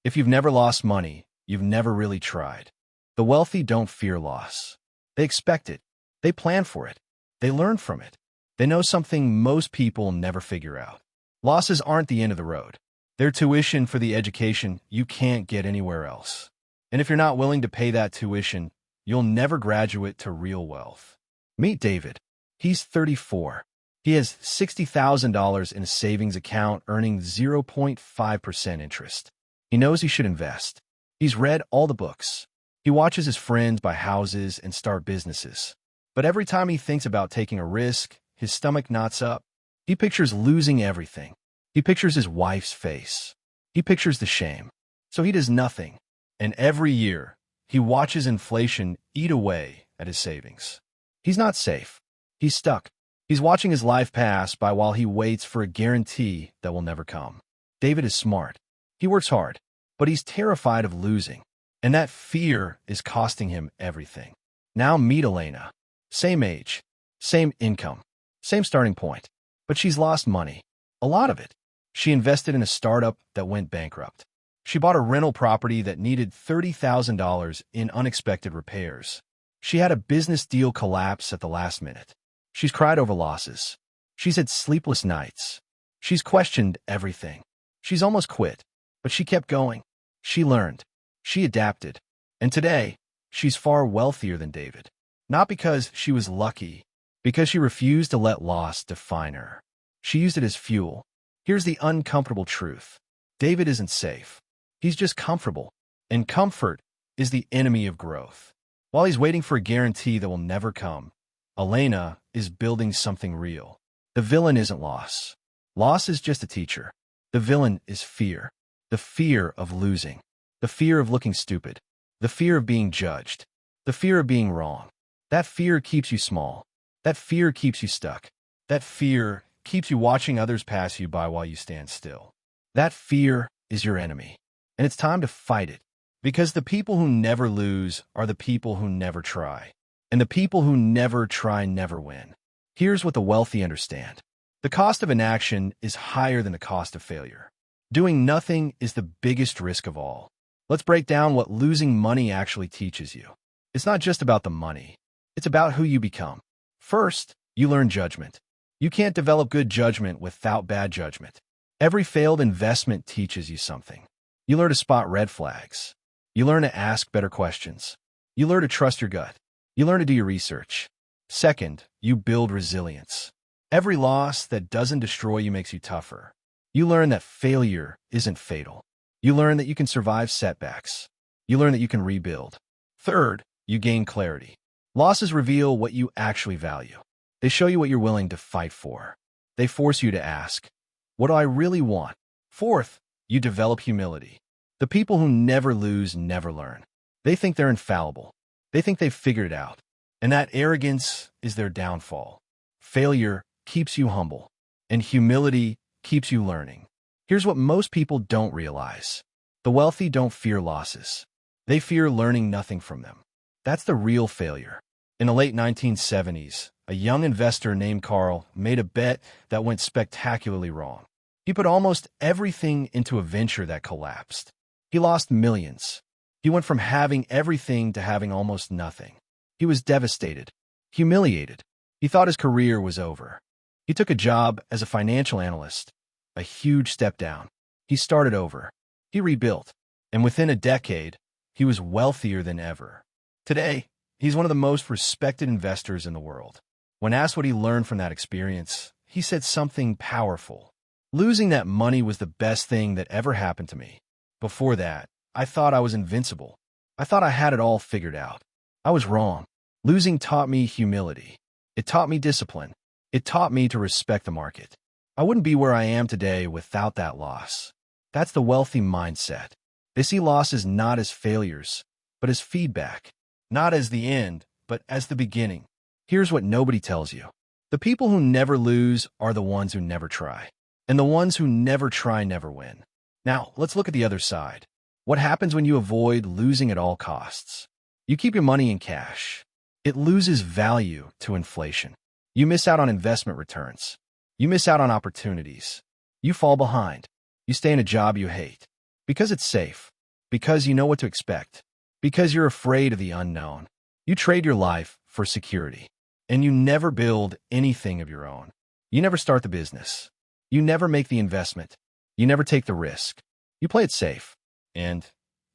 If you've never lost money, you've never really tried. The wealthy don't fear loss. They expect it. They plan for it. They learn from it. They know something most people never figure out. Losses aren't the end of the road. They're tuition for the education you can't get anywhere else. And if you're not willing to pay that tuition, you'll never graduate to real wealth. Meet David. He's 34. He has $60,000 in a savings account earning 0.5% interest. He knows he should invest. He's read all the books. He watches his friends buy houses and start businesses. But every time he thinks about taking a risk, his stomach knots up. He pictures losing everything. He pictures his wife's face. He pictures the shame. So he does nothing. And every year, he watches inflation eat away at his savings. He's not safe. He's stuck. He's watching his life pass by while he waits for a guarantee that will never come. David is smart. He works hard, but he's terrified of losing. And that fear is costing him everything. Now meet Elena. Same age, same income, same starting point. But she's lost money. A lot of it. She invested in a startup that went bankrupt. She bought a rental property that needed $30,000 in unexpected repairs. She had a business deal collapse at the last minute. She's cried over losses. She's had sleepless nights. She's questioned everything. She's almost quit, but she kept going. She learned. She adapted. And today, she's far wealthier than David. Not because she was lucky, because she refused to let loss define her. She used it as fuel. Here's the uncomfortable truth. David isn't safe. He's just comfortable. And comfort is the enemy of growth. While he's waiting for a guarantee that will never come, Elena is building something real. The villain isn't loss. Loss is just a teacher. The villain is fear. The fear of losing. The fear of looking stupid. The fear of being judged. The fear of being wrong. That fear keeps you small. That fear keeps you stuck. That fear keeps you watching others pass you by while you stand still. That fear is your enemy. And it's time to fight it. Because the people who never lose are the people who never try. And the people who never try never win. Here's what the wealthy understand. The cost of inaction is higher than the cost of failure. Doing nothing is the biggest risk of all. Let's break down what losing money actually teaches you. It's not just about the money. It's about who you become. First, you learn judgment. You can't develop good judgment without bad judgment. Every failed investment teaches you something. You learn to spot red flags. You learn to ask better questions. You learn to trust your gut. You learn to do your research. Second, you build resilience. Every loss that doesn't destroy you makes you tougher. You learn that failure isn't fatal. You learn that you can survive setbacks. You learn that you can rebuild. Third, you gain clarity. Losses reveal what you actually value. They show you what you're willing to fight for. They force you to ask, what do I really want? Fourth, you develop humility. The people who never lose never learn. They think they're infallible. They think they've figured it out. And that arrogance is their downfall. Failure keeps you humble, and humility keeps you learning. Here's what most people don't realize. The wealthy don't fear losses. They fear learning nothing from them. That's the real failure. In the late 1970s, a young investor named Carl made a bet that went spectacularly wrong. He put almost everything into a venture that collapsed. He lost millions. He went from having everything to having almost nothing. He was devastated, humiliated. He thought his career was over. He took a job as a financial analyst, a huge step down. He started over. He rebuilt. And within a decade, he was wealthier than ever. Today, he's one of the most respected investors in the world. When asked what he learned from that experience, he said something powerful. Losing that money was the best thing that ever happened to me. Before that, I thought I was invincible. I thought I had it all figured out. I was wrong. Losing taught me humility. It taught me discipline. It taught me to respect the market. I wouldn't be where I am today without that loss. That's the wealthy mindset. They see losses not as failures, but as feedback. Not as the end, but as the beginning. Here's what nobody tells you. The people who never lose are the ones who never try. And the ones who never try never win. Now, let's look at the other side. What happens when you avoid losing at all costs? You keep your money in cash. It loses value to inflation. You miss out on investment returns. You miss out on opportunities. You fall behind. You stay in a job you hate. Because it's safe. Because you know what to expect. Because you're afraid of the unknown. You trade your life for security. And you never build anything of your own. You never start the business. You never make the investment. You never take the risk. You play it safe. And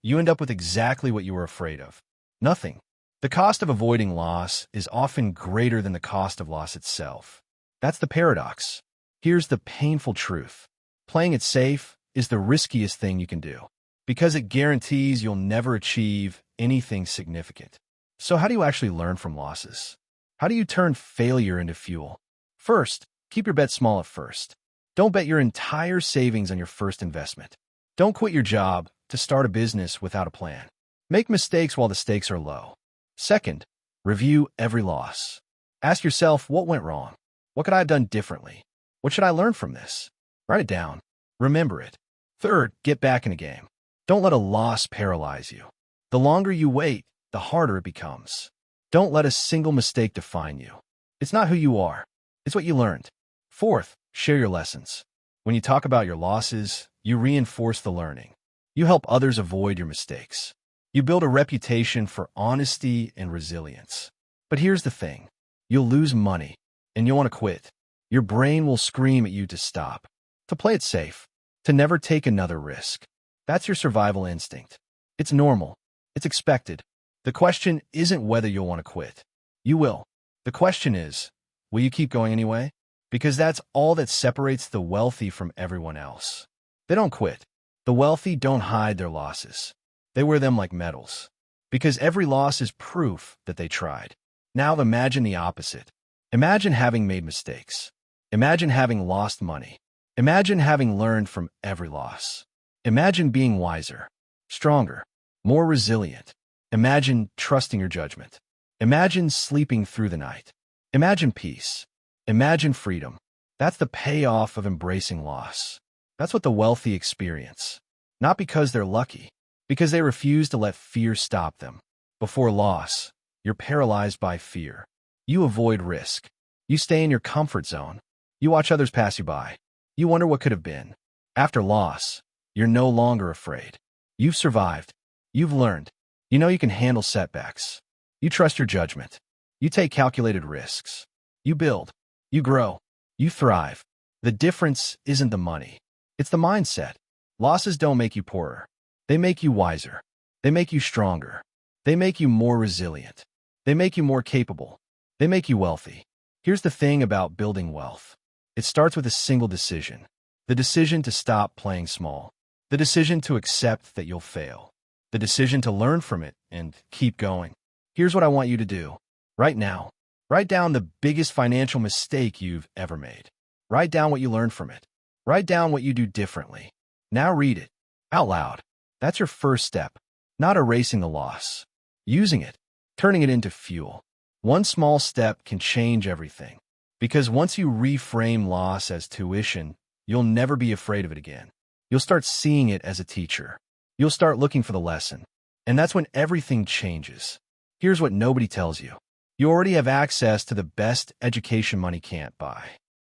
you end up with exactly what you were afraid of. Nothing. The cost of avoiding loss is often greater than the cost of loss itself. That's the paradox. Here's the painful truth. Playing it safe is the riskiest thing you can do, because it guarantees you'll never achieve anything significant. So how do you actually learn from losses? How do you turn failure into fuel? First, keep your bet small at first. Don't bet your entire savings on your first investment. Don't quit your job to start a business without a plan. Make mistakes while the stakes are low. Second, review every loss. Ask yourself, what went wrong? What could I have done differently? What should I learn from this? Write it down. Remember it. Third, get back in the game. Don't let a loss paralyze you. The longer you wait, the harder it becomes. Don't let a single mistake define you. It's not who you are. It's what you learned. Fourth, share your lessons. When you talk about your losses, you reinforce the learning. You help others avoid your mistakes. You build a reputation for honesty and resilience. But here's the thing. You'll lose money, and you'll want to quit. Your brain will scream at you to stop, to play it safe, to never take another risk. That's your survival instinct. It's normal. It's expected. The question isn't whether you'll want to quit. You will. The question is, will you keep going anyway? Because that's all that separates the wealthy from everyone else. They don't quit. The wealthy don't hide their losses. They wear them like medals. Because every loss is proof that they tried. Now imagine the opposite. Imagine having made mistakes. Imagine having lost money. Imagine having learned from every loss. Imagine being wiser, stronger, more resilient. Imagine trusting your judgment. Imagine sleeping through the night. Imagine peace. Imagine freedom. That's the payoff of embracing loss. That's what the wealthy experience. Not because they're lucky, because they refuse to let fear stop them. Before loss, you're paralyzed by fear. You avoid risk. You stay in your comfort zone. You watch others pass you by. You wonder what could have been. After loss, you're no longer afraid. You've survived. You've learned. You know you can handle setbacks. You trust your judgment. You take calculated risks. You build. You grow. You thrive. The difference isn't the money. It's the mindset. Losses don't make you poorer. They make you wiser. They make you stronger. They make you more resilient. They make you more capable. They make you wealthy. Here's the thing about building wealth. It starts with a single decision. The decision to stop playing small. The decision to accept that you'll fail. The decision to learn from it and keep going. Here's what I want you to do. Right now, write down the biggest financial mistake you've ever made. Write down what you learned from it. Write down what you do differently. Now read it out loud. That's your first step. Not erasing the loss. Using it. Turning it into fuel. One small step can change everything. Because once you reframe loss as tuition, you'll never be afraid of it again. You'll start seeing it as a teacher. You'll start looking for the lesson. And that's when everything changes. Here's what nobody tells you. You already have access to the best education money can't buy.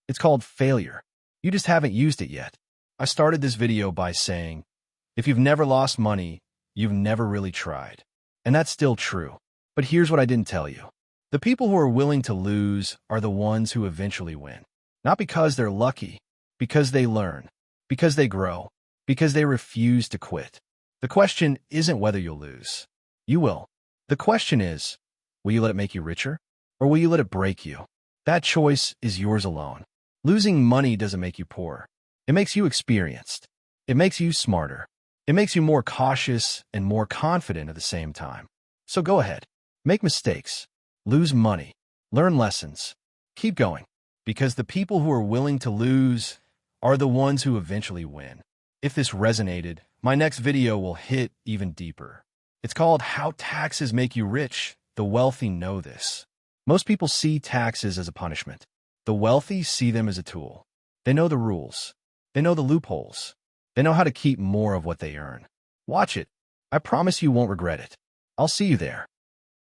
It's called failure. You just haven't used it yet. I started this video by saying, if you've never lost money, you've never really tried. And that's still true. But here's what I didn't tell you. The people who are willing to lose are the ones who eventually win. Not because they're lucky, because they learn, because they grow, because they refuse to quit. The question isn't whether you'll lose. You will. The question is, will you let it make you richer? Or will you let it break you? That choice is yours alone. Losing money doesn't make you poor. It makes you experienced. It makes you smarter. It makes you more cautious and more confident at the same time. So go ahead. Make mistakes. Lose money. Learn lessons. Keep going. Because the people who are willing to lose are the ones who eventually win. If this resonated, my next video will hit even deeper. It's called How Taxes Make You Rich. The wealthy know this. Most people see taxes as a punishment. The wealthy see them as a tool. They know the rules. They know the loopholes. They know how to keep more of what they earn. Watch it. I promise you won't regret it. I'll see you there.